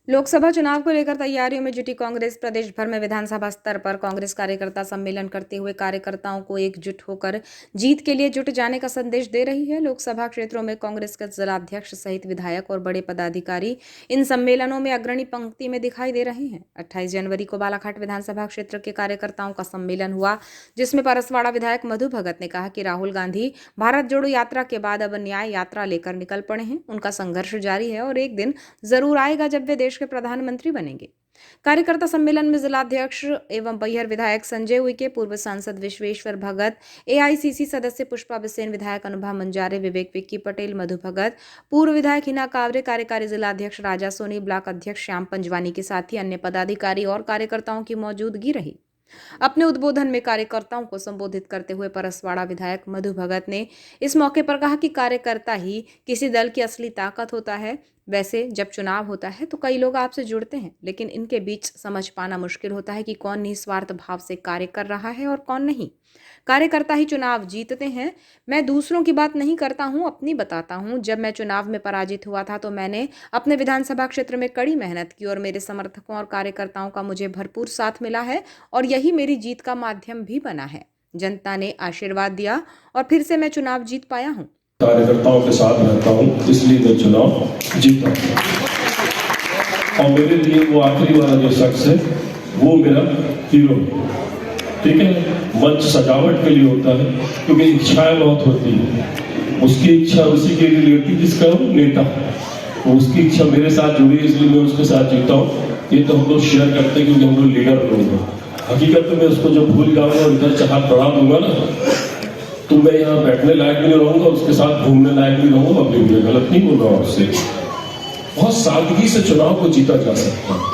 लोकसभा चुनाव को लेकर तैयारियों में जुटी कांग्रेस प्रदेश भर में विधानसभा स्तर पर कांग्रेस कार्यकर्ता सम्मेलन करते हुए कार्यकर्ताओं को एकजुट होकर जीत के लिए जुट जाने का संदेश दे रही है। लोकसभा क्षेत्रों में कांग्रेस के जिलाध्यक्ष सहित विधायक और बड़े पदाधिकारी इन सम्मेलनों में अग्रणी पंक्ति में दिखाई दे रहे हैं। 28 जनवरी को बालाघाट विधानसभा क्षेत्र के कार्यकर्ताओं का सम्मेलन हुआ, जिसमें परसवाड़ा विधायक मधु भगत ने कहा कि राहुल गांधी भारत जोड़ो यात्रा के बाद अब न्याय यात्रा लेकर निकल पड़े हैं। उनका संघर्ष जारी है और एक दिन जरूर आएगा जब वे देश के प्रधानमंत्री बनेंगे। कार्यकर्ता सम्मेलन में जिलाध्यक्ष एवं बैहर विधायक संजय उइके, पूर्व सांसद विश्वेश्वर भगत, एआईसीसी सदस्य पुष्पा बिसेन, विधायक अनुभा मंजारे, विवेक विक्की पटेल, मधु भगत, पूर्व विधायक हिना कावरे, कार्यकारी जिलाध्यक्ष राजा सोनी, ब्लॉक अध्यक्ष श्याम पंजवानी के साथ ही अन्य पदाधिकारी और कार्यकर्ताओं की मौजूदगी रही। अपने उद्बोधन में कार्यकर्ताओं को संबोधित करते हुए परसवाड़ा विधायक मधु भगत ने इस मौके पर कहा कि कार्यकर्ता ही किसी दल की असली ताकत होता है। वैसे जब चुनाव होता है तो कई लोग आपसे जुड़ते हैं, लेकिन इनके बीच समझ पाना मुश्किल होता है कि कौन निस्वार्थ भाव से कार्य कर रहा है और कौन नहीं। कार्यकर्ता ही चुनाव जीतते हैं। मैं दूसरों की बात नहीं करता हूं, अपनी बताता हूं। जब मैं चुनाव में पराजित हुआ था तो मैंने अपने विधानसभा क्षेत्र में कड़ी मेहनत की और मेरे समर्थकों और कार्यकर्ताओं का मुझे भरपूर साथ मिला है और यही मेरी जीत का माध्यम भी बना है। जनता ने आशीर्वाद दिया और फिर से मैं चुनाव जीत पाया हूँ। कार्यकर्ताओं के साथ रहता हूँ, इसलिए मैं चुनाव जीता और मेरे लिए वो आखिरी वाला जो शख्स है वो मेरा हीरो। ठीक है, मंच सजावट के लिए होता है क्योंकि इच्छाएं बहुत होती है। उसकी इच्छा उसी के लिए होती है जिसका वो नेता, तो उसकी इच्छा मेरे साथ जुड़ी है, इसलिए मैं उसके साथ जीता हूँ। ये तो हम लोग शेयर करते हैं क्योंकि हम लोग लीडर लोग हैं। हकीकत में मैं उसको जब भूल जाऊंगा और इधर चाह बढ़ा दूंगा ना, तो मैं यहाँ बैठने लायक भी नहीं रहूंगा, उसके साथ घूमने लायक भी रहूंगा। अभी मैं गलत नहीं बोल रहा हूँ। उससे बहुत सादगी से चुनाव को जीता जा सकता है।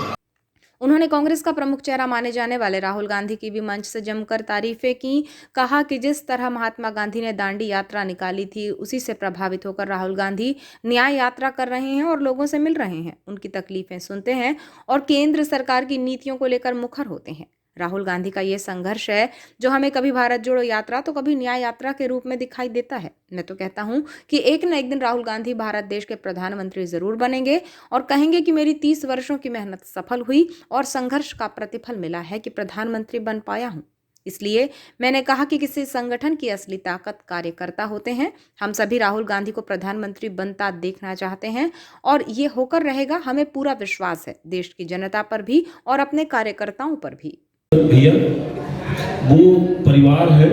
उन्होंने कांग्रेस का प्रमुख चेहरा माने जाने वाले राहुल गांधी की भी मंच से जमकर तारीफें की। कहा कि जिस तरह महात्मा गांधी ने दांडी यात्रा निकाली थी, उसी से प्रभावित होकर राहुल गांधी न्याय यात्रा कर रहे हैं और लोगों से मिल रहे हैं, उनकी तकलीफें सुनते हैं और केंद्र सरकार की नीतियों को लेकर मुखर होते हैं। राहुल गांधी का ये संघर्ष है जो हमें कभी भारत जोड़ो यात्रा तो कभी न्याय यात्रा के रूप में दिखाई देता है। मैं तो कहता हूं कि एक न एक दिन राहुल गांधी भारत देश के प्रधानमंत्री जरूर बनेंगे और कहेंगे कि मेरी 30 वर्षों की मेहनत सफल हुई और संघर्ष का प्रतिफल मिला है कि प्रधानमंत्री बन पाया हूं। इसलिए मैंने कहा कि किसी संगठन की असली ताकत कार्यकर्ता होते हैं। हम सभी राहुल गांधी को प्रधानमंत्री बनता देखना चाहते हैं और ये होकर रहेगा। हमें पूरा विश्वास है देश की जनता पर भी और अपने कार्यकर्ताओं पर भी। भैया, वो परिवार है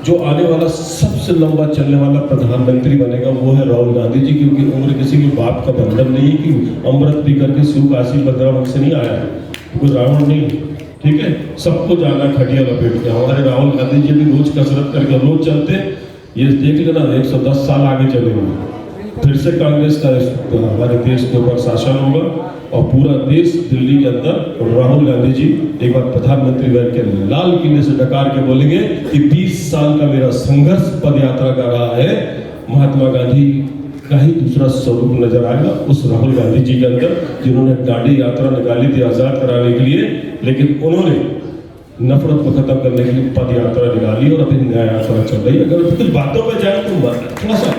जो आने वाला सबसे लंबा चलने वाला प्रधानमंत्री बनेगा, वो है राहुल गांधी जी। क्योंकि उम्र किसी के बाप का बंधन नहीं है कि अमृत पी करके शिव काशी बद्रावत से नहीं आया है, कोई रावण नहीं। ठीक है, सबको जाना खटिया लपेट के। हमारे राहुल गांधी जी भी रोज कसरत करके रोज चलते, ये देख लेना 110 साल आगे चले हुए। फिर से कांग्रेस का हमारे देश के ऊपर शासन होगा और पूरा देश दिल्ली के अंदर राहुल गांधी जी एक बार प्रधानमंत्री बन के लाल किले से डकार के बोलेंगे कि 20 साल का मेरा संघर्ष पद यात्रा का रहा है। महात्मा गांधी का ही दूसरा स्वरूप नजर आएगा उस राहुल गांधी जी के अंदर, जिन्होंने दांडी यात्रा निकाली थी आजाद कराने के लिए, लेकिन उन्होंने नफरत को खत्म करने के लिए पद यात्रा निकाली और अभी न्याय यात्रा चल रही है। अगर कुछ बातों में जाए तो थोड़ा सा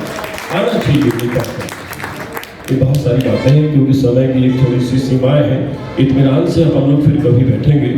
आना चाहिए। ये बहुत सारी बातें हैं क्योंकि समय की एक थोड़ी सी सीमाएं हैं। इत्मीनान से हम लोग फिर कभी बैठेंगे।